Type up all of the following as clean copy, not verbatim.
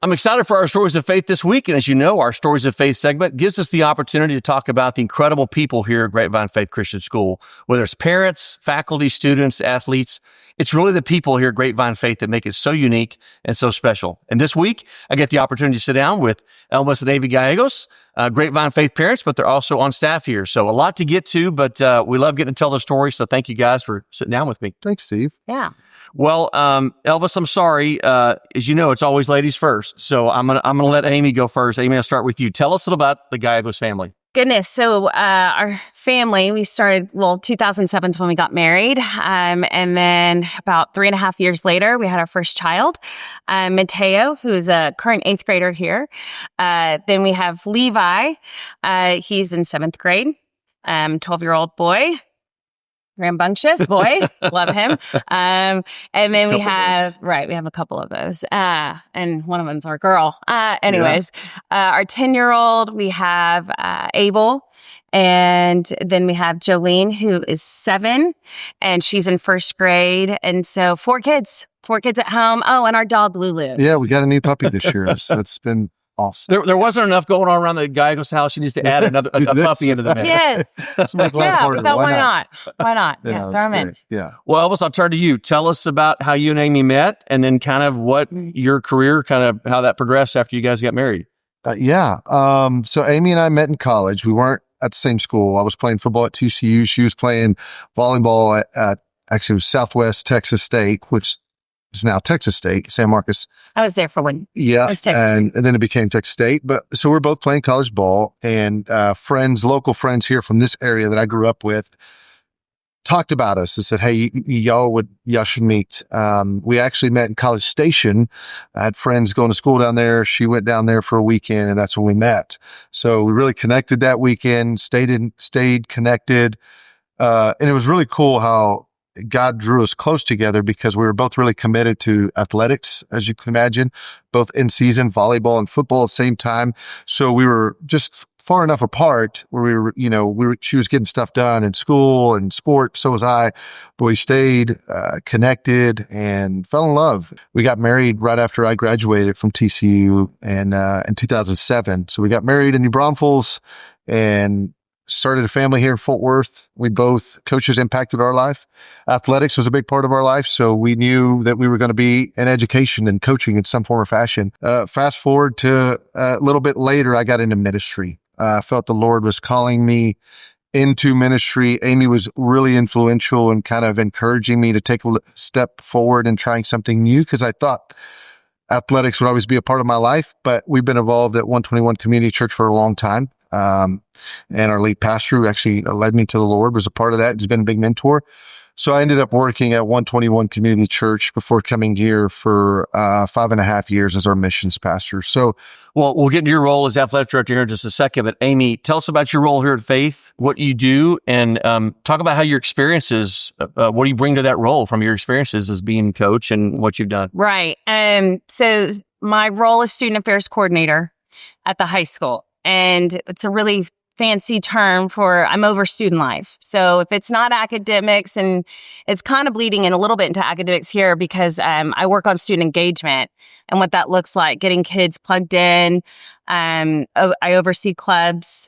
I'm excited for our Stories of Faith this week. And as you know, our Stories of Faith segment gives us the opportunity to talk about the incredible people here at Grapevine Faith Christian School, whether it's parents, faculty, students, athletes. It's really the people here at Grapevine Faith that make it so unique and so special. And this week, I get the opportunity to sit down with Elvis and Avi Gallegos, Grapevine Faith parents, but they're also on staff here. So a lot to get to, but we love getting to tell the story. So thank you guys for sitting down with me. Thanks, Steve. Yeah. Well, Elvis, I'm sorry. As you know, it's always ladies first. So I'm gonna let Amy go first. Amy, I'll start with you. Tell us a little about the Gallegos family. Goodness. So, our family, we started, 2007 is when we got married. And then about 3.5 years later, we had our first child, Mateo, who is a current 8th grader here. Then we have Levi. He's in 7th grade, 12-year-old boy. Rambunctious boy. Love him. And then we have a couple of those. And one of them's our girl. Our 10-year-old, we have Abel. And then we have Jolene, who is 7, and she's in 1st grade. And so 4 kids at home. Oh, and our dog Lulu. Yeah, we got a new puppy this year. So it's been awesome. There wasn't enough going on around the Gallegos house. She needs to add another a puppy into the mix. Yes. Why not? Why not? Yeah, throw them in. Yeah. Well, Elvis, I'll turn to you. Tell us about how you and Amy met, and then kind of what your career, kind of how that progressed after you guys got married. So Amy and I met in college. We weren't at the same school. I was playing football at TCU. She was playing volleyball at actually it was Southwest Texas State, which is now Texas State, San Marcos. I was there for one. Yeah. And then it became Texas State. But so we're both playing college ball, and local friends here from this area that I grew up with talked about us and said, hey, y'all should meet. We actually met in College Station. I had friends going to school down there. She went down there for a weekend, and that's when we met. So we really connected that weekend, stayed connected. And it was really cool how God drew us close together because we were both really committed to athletics, as you can imagine, both in season, volleyball and football at the same time. So we were just far enough apart where she was getting stuff done in school and sport. So was I, but we stayed connected and fell in love. We got married right after I graduated from TCU in 2007. So we got married in New Braunfels and started a family here in Fort Worth. Coaches impacted our life. Athletics was a big part of our life. So we knew that we were going to be in education and coaching in some form or fashion. Fast forward to a little bit later, I got into ministry. I felt the Lord was calling me into ministry. Amy was really influential and kind of encouraging me to take a step forward and trying something new because I thought athletics would always be a part of my life. But we've been involved at 121 Community Church for a long time. And our lead pastor, who actually led me to the Lord, was a part of that. He's been a big mentor. So I ended up working at 121 Community Church before coming here for 5.5 years as our missions pastor. So, well, we'll get into your role as athletic director here in just a second. But Amy, tell us about your role here at Faith, what you do, and talk about how your experiences. What do you bring to that role from your experiences as being coach and what you've done? Right. So my role is student affairs coordinator at the high school. And it's a really fancy term for I'm over student life. So if it's not academics, and it's kind of bleeding in a little bit into academics here because I work on student engagement and what that looks like, getting kids plugged in. I oversee clubs,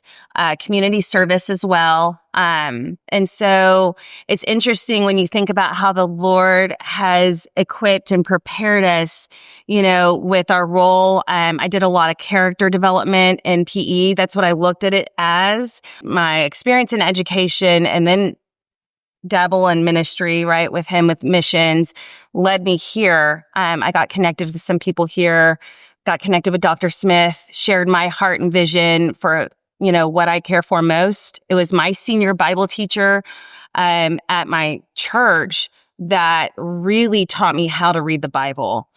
community service as well. And so it's interesting when you think about how the Lord has equipped and prepared us, with our role. I did a lot of character development in PE. That's what I looked at it as. My experience in education and then dabble in ministry, right, with missions, led me here. I got connected with some people here, got connected with Dr. Smith, shared my heart and vision for, what I care for most. It was my senior Bible teacher at my church that really taught me how to read the Bible.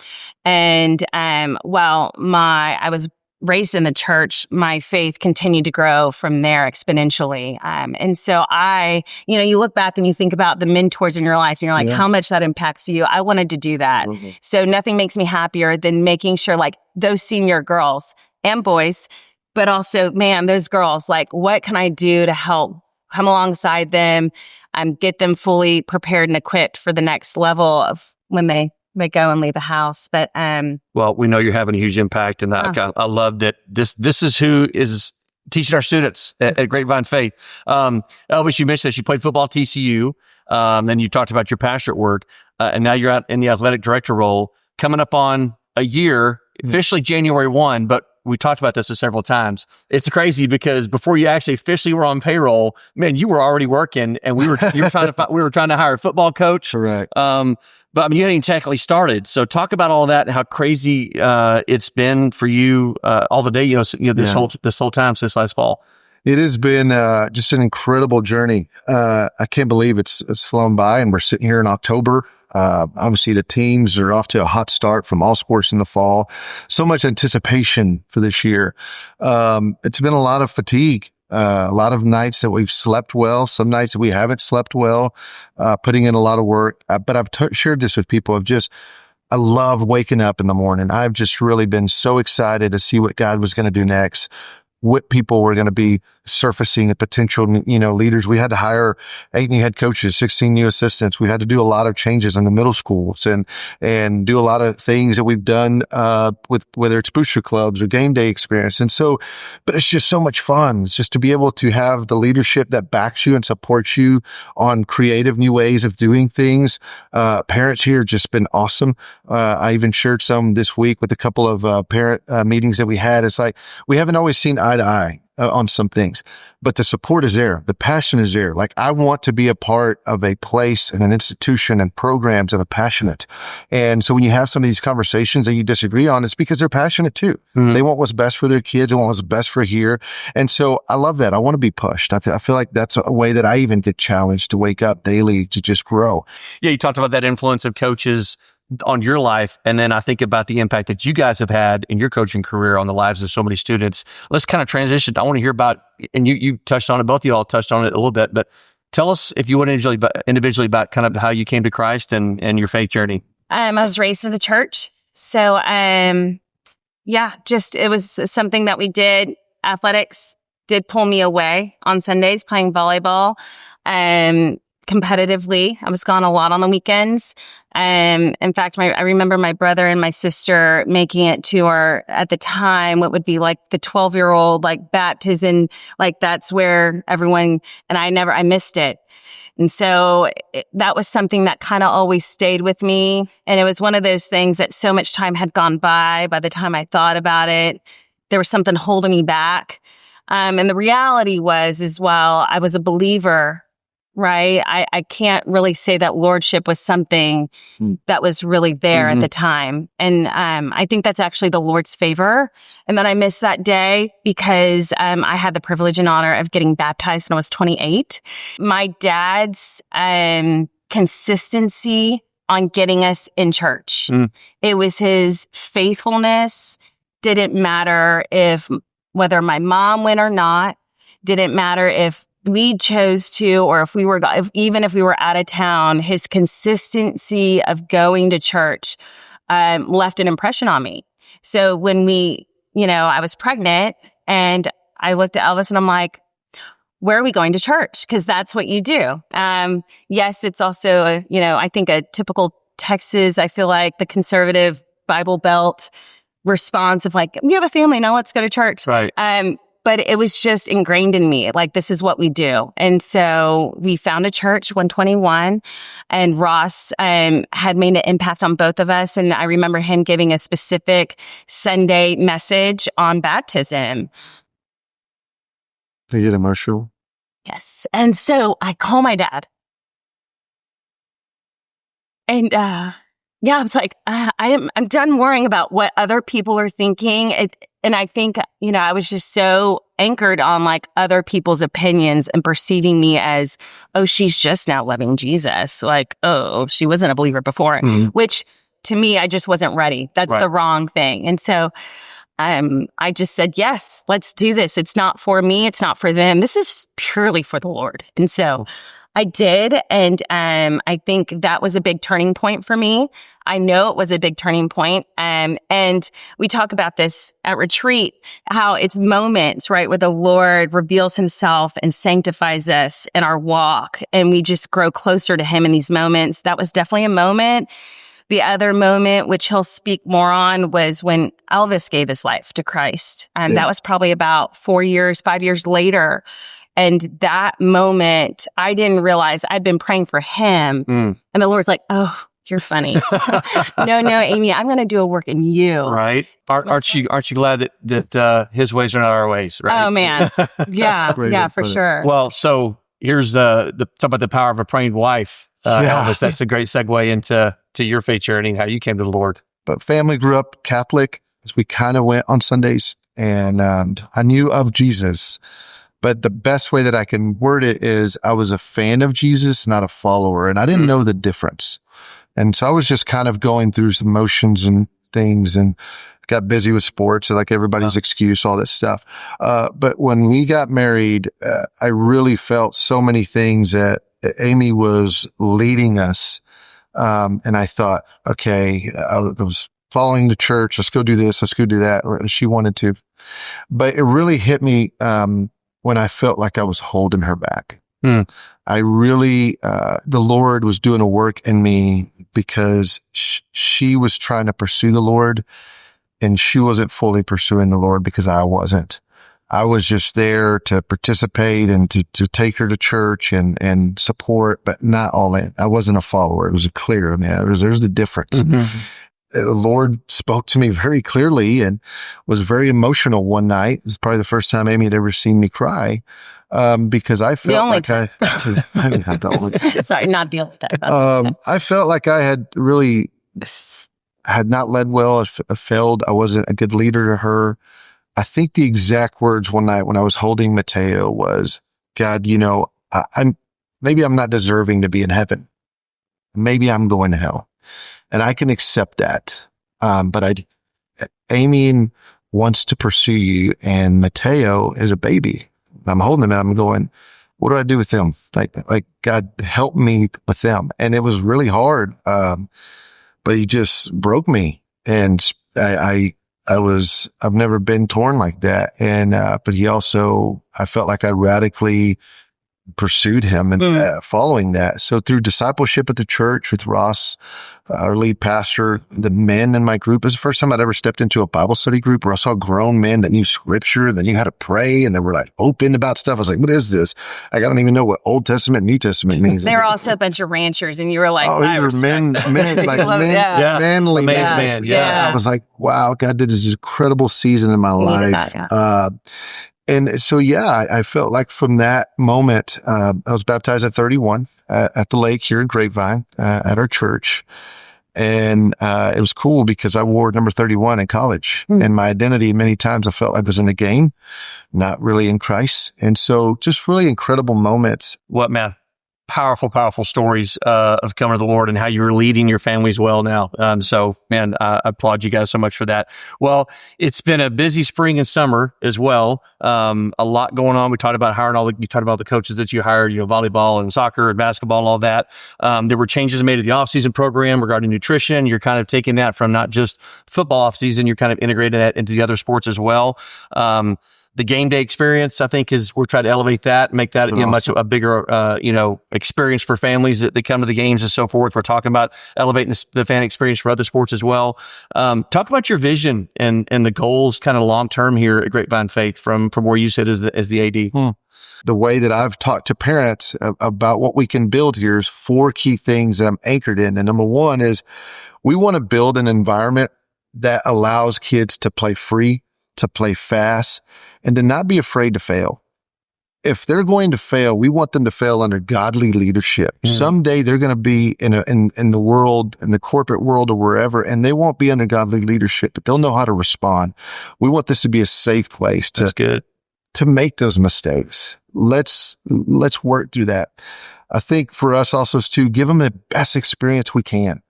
And while I was raised in the church, my faith continued to grow from there exponentially. And so you look back and you think about the mentors in your life and you're like, how much that impacts you. I wanted to do that. Mm-hmm. So nothing makes me happier than making sure those senior girls and boys, but also, those girls, what can I do to help come alongside them, get them fully prepared and equipped for the next level of when they they go and leave the house. But well, we know you're having a huge impact, and I love that this is who is teaching our students at Grapevine Faith. Elvis, you mentioned that you played football at TCU. Then you talked about your pastorate work, and now you're out in the athletic director role, coming up on a year, officially January 1, but we talked about this several times. It's crazy because before you actually officially were on payroll, man, you were already working, and we were trying to hire a football coach. Correct. But I mean, you hadn't even technically started. So talk about all that and how crazy it's been for you all the day. This whole time since last fall. It has been just an incredible journey. I can't believe it's flown by, and we're sitting here in October. Obviously, the teams are off to a hot start from all sports in the fall. So much anticipation for this year. It's been a lot of fatigue. A lot of nights that we've slept well, some nights that we haven't slept well, putting in a lot of work. But I've shared this with people I love waking up in the morning. I've just really been so excited to see what God was going to do next, what people were going to be surfacing, and potential, leaders. We had to hire 8 new head coaches, 16 new assistants. We had to do a lot of changes in the middle schools and do a lot of things that we've done, with whether it's booster clubs or game day experience. And so, but it's just so much fun. It's just to be able to have the leadership that backs you and supports you on creative new ways of doing things. Parents here have just been awesome. I even shared some this week with a couple of parent meetings that we had. It's like, we haven't always seen eye to eye on some things, but the support is there. The passion is there. Like, I want to be a part of a place and an institution and programs that are passionate. And so when you have some of these conversations that you disagree on, it's because they're passionate too. Mm-hmm. They want what's best for their kids. They want what's best for here. And so I love that. I want to be pushed. I feel like that's a way that I even get challenged to wake up daily to just grow. Yeah. You talked about that influence of coaches on your life. And then I think about the impact that you guys have had in your coaching career on the lives of so many students. Let's kind of transition. I want to hear about, and you touched on it, both of you all touched on it a little bit, but tell us, if you would, individually about kind of how you came to Christ and your faith journey. I was raised in the church. So, it was something that we did. Athletics did pull me away on Sundays playing volleyball. Competitively. I was gone a lot on the weekends. In fact, I remember my brother and my sister making it to our, at the time, what would be like the 12-year-old, like baptism, like that's where everyone, and I missed it. And so that was something that kind of always stayed with me. And it was one of those things that so much time had gone by the time I thought about it, there was something holding me back. And the reality was as well, I was a believer. Right. I can't really say that lordship was something that was really there at the time. And I think that's actually the Lord's favor. And then I missed that day because I had the privilege and honor of getting baptized when I was 28. My dad's consistency on getting us in church. It was his faithfulness. Didn't matter whether my mom went or not. Didn't matter if we chose to, or even if we were out of town, his consistency of going to church left an impression on me. So when I was pregnant and I looked at Elvis and I'm like, where are we going to church? Because that's what you do. Yes, it's also, I think a typical Texas, I feel like the conservative Bible Belt response of like, we have a family, now let's go to church. Right. But it was just ingrained in me. Like, this is what we do. And so we found a church, 121, and Ross had made an impact on both of us. And I remember him giving a specific Sunday message on baptism. They get emotional. Yes. And so I call my dad. And I was like, I'm done worrying about what other people are thinking. And I think, I was just so anchored on like other people's opinions and perceiving me as, oh, she's just now loving Jesus. Like, oh, she wasn't a believer before, which to me, I just wasn't ready. That's the wrong thing. And so I just said, yes, let's do this. It's not for me. It's not for them. This is purely for the Lord. And so I did. And I think that was a big turning point for me. I know it was a big turning point. And we talk about this at retreat, how it's moments, right, where the Lord reveals himself and sanctifies us in our walk. And we just grow closer to him in these moments. That was definitely a moment. The other moment, which he'll speak more on, was when Elvis gave his life to Christ. That was probably about 5 years later. And that moment, I didn't realize I'd been praying for him. And the Lord's like, oh, you're funny. No, Amy, I'm going to do a work in you. Right. Aren't you glad that his ways are not our ways, right? Oh, man. Yeah, for sure. Well, so here's talk about the power of a praying wife. Elvis, that's a great segue into your faith journey and how you came to the Lord. But family grew up Catholic, as we kind of went on Sundays, and I knew of Jesus. But the best way that I can word it is I was a fan of Jesus, not a follower, and I didn't know the difference. And so I was just kind of going through some motions and things and got busy with sports, like everybody's excuse, all that stuff. But when we got married, I really felt so many things that Amy was leading us. And I thought, okay, I was following the church. Let's go do this. Let's go do that. Or she wanted to. But it really hit me when I felt like I was holding her back. I really, the Lord was doing a work in me because she was trying to pursue the Lord and she wasn't fully pursuing the Lord because I wasn't. I was just there to participate and to take her to church and support, but not all in. I wasn't a follower. It was clear. I mean, there's the difference. The Lord spoke to me very clearly and was very emotional one night. It was probably the first time Amy had ever seen me cry. Because I felt like sorry, not the only time. I felt like I had really had not led well. I failed. I wasn't a good leader to her. I think the exact words one night when I was holding Mateo was, God, maybe I'm not deserving to be in heaven. Maybe I'm going to hell, and I can accept that. But Amy wants to pursue you, and Mateo is a baby. I'm holding him and I'm going, what do I do with them? Like God help me with them. And it was really hard. But he just broke me. And I've never been torn like that. And, but I felt like I radically pursued him and following that. So through discipleship at the church with Ross, our lead pastor, the men in my group, it was the first time I'd ever stepped into a Bible study group where I saw grown men that knew scripture, that knew how to pray, and they were like open about stuff. I was like, what is this? I don't even know what Old Testament, New Testament means. They were also a bunch of ranchers, and you were like, these are men, manly men. Yeah. I was like, wow, God did this incredible season in my life. And so, I felt like from that moment, I was baptized at 31 at the lake here in Grapevine at our church. And it was cool because I wore number 31 in college. And my identity, many times I felt like I was in the game, not really in Christ. And so just really incredible moments. What, man? Powerful stories of coming to the Lord and how you're leading your families well now. So, man, I applaud you guys so much for that. Well, it's been a busy spring and summer as well. A lot going on. We talked about you talked about the coaches that you hired, volleyball and soccer and basketball and all that. There were changes made to the off-season program regarding nutrition. You're kind of taking that from not just football off-season, you're kind of integrating that into the other sports as well. The game day experience, I think, we're trying to elevate that, make that much a bigger, experience for families that come to the games and so forth. We're talking about elevating the fan experience for other sports as well. Talk about your vision and the goals kind of long term here at Grapevine Faith from where you sit as the AD. The way that I've talked to parents about what we can build here is 4 key things that I'm anchored in. And number 1 is we want to build an environment that allows kids to play free, to play fast, and to not be afraid to fail. If they're going to fail, we want them to fail under godly leadership. Someday they're going to be in the world, in the corporate world or wherever, and they won't be under godly leadership, but they'll know how to respond. We want this to be a safe place to make those mistakes. Let's work through that. I think for us also is to give them the best experience we can.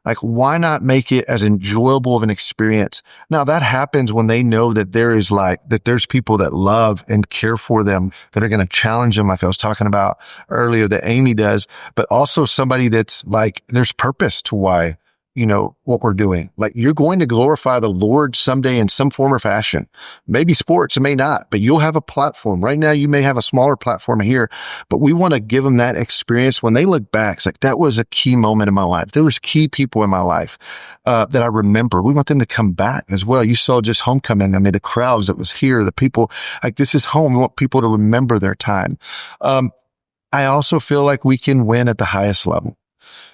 Like, why not make it as enjoyable of an experience? Now, that happens when they know that there's people that love and care for them, that are going to challenge them, like I was talking about earlier, that Amy does, but also somebody that's like, there's purpose to why what we're doing. Like, you're going to glorify the Lord someday in some form or fashion. Maybe sports, it may not, but you'll have a platform. Right now, you may have a smaller platform here, but we want to give them that experience. When they look back, it's like, that was a key moment in my life. There was key people in my life that I remember. We want them to come back as well. You saw just homecoming. I mean, the crowds that was here, the people, like, this is home. We want people to remember their time. I also feel like we can win at the highest level.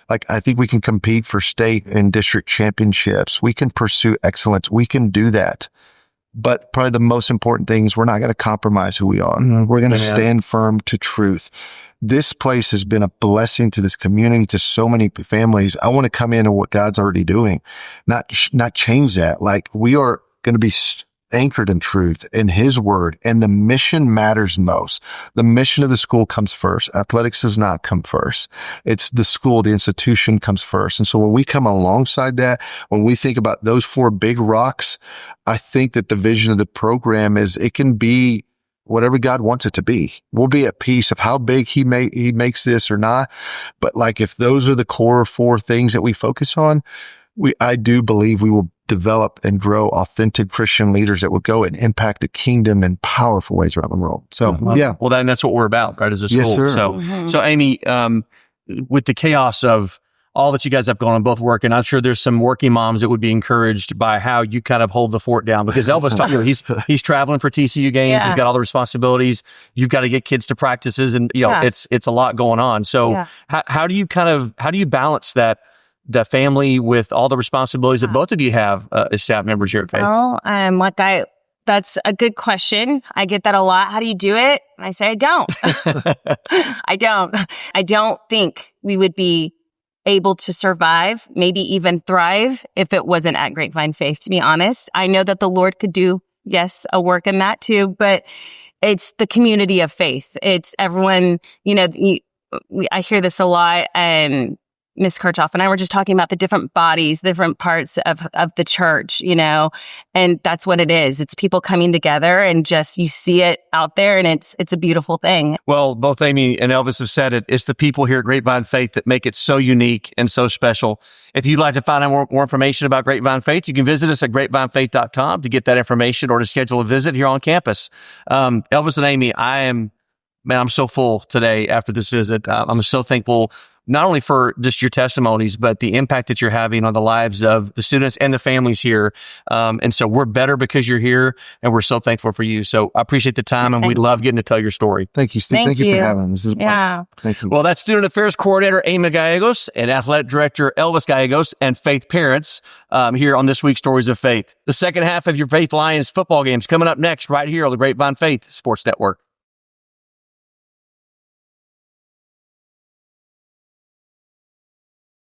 Like, I think we can compete for state and district championships. We can pursue excellence. We can do that. But probably the most important thing is we're not going to compromise who we are. We're going to stand firm to truth. This place has been a blessing to this community, to so many families. I want to come in on what God's already doing, not change that. Like, we are going to be anchored in truth, in his word, and the mission matters most. The mission of the school comes first. Athletics does not come first. It's the school, the institution comes first. And so when we come alongside that, when we think about those 4 big rocks, I think that the vision of the program is it can be whatever God wants it to be. We'll be at peace of how big he makes this or not. But like, if those are the core 4 things that we focus on, I do believe we will develop and grow authentic Christian leaders that will go and impact the kingdom in powerful ways around the world. So, yeah. Well, that's what we're about, right? As a school. Yes, sir. So Amy, with the chaos of all that you guys have going on, both working, I'm sure there's some working moms that would be encouraged by how you kind of hold the fort down, because Elvis talked, he's traveling for TCU games. Yeah. He's got all the responsibilities. You've got to get kids to practices, and it's a lot going on. So how do you balance that family with all the responsibilities that both of you have as staff members here at Faith? Oh, that's a good question. I get that a lot. How do you do it? And I say, I don't. I don't think we would be able to survive, maybe even thrive, if it wasn't at Grapevine Faith, to be honest. I know that the Lord could do, yes, a work in that too, but it's the community of faith. It's everyone, I hear this a lot, and Ms. Kirchhoff and I were just talking about the different bodies, different parts of the church, and that's what it is. It's people coming together, and just, you see it out there, and it's a beautiful thing. Well, both Amy and Elvis have said it. It's the people here at Grapevine Faith that make it so unique and so special. If you'd like to find out more information about Grapevine Faith, you can visit us at grapevinefaith.com to get that information or to schedule a visit here on campus. Elvis and Amy, I'm so full today after this visit. I'm so thankful, not only for just your testimonies, but the impact that you're having on the lives of the students and the families here. And so we're better because you're here, and we're so thankful for you. So I appreciate the time, and we'd love getting to tell your story. Thank you, Steve. Thank you for having us. This is Thank you. Well, that's Student Affairs Coordinator Amy Gallegos and Athletic Director Elvis Gallegos, and Faith parents here on this week's Stories of Faith. The second half of your Faith Lions football games coming up next right here on the Grapevine Faith Sports Network.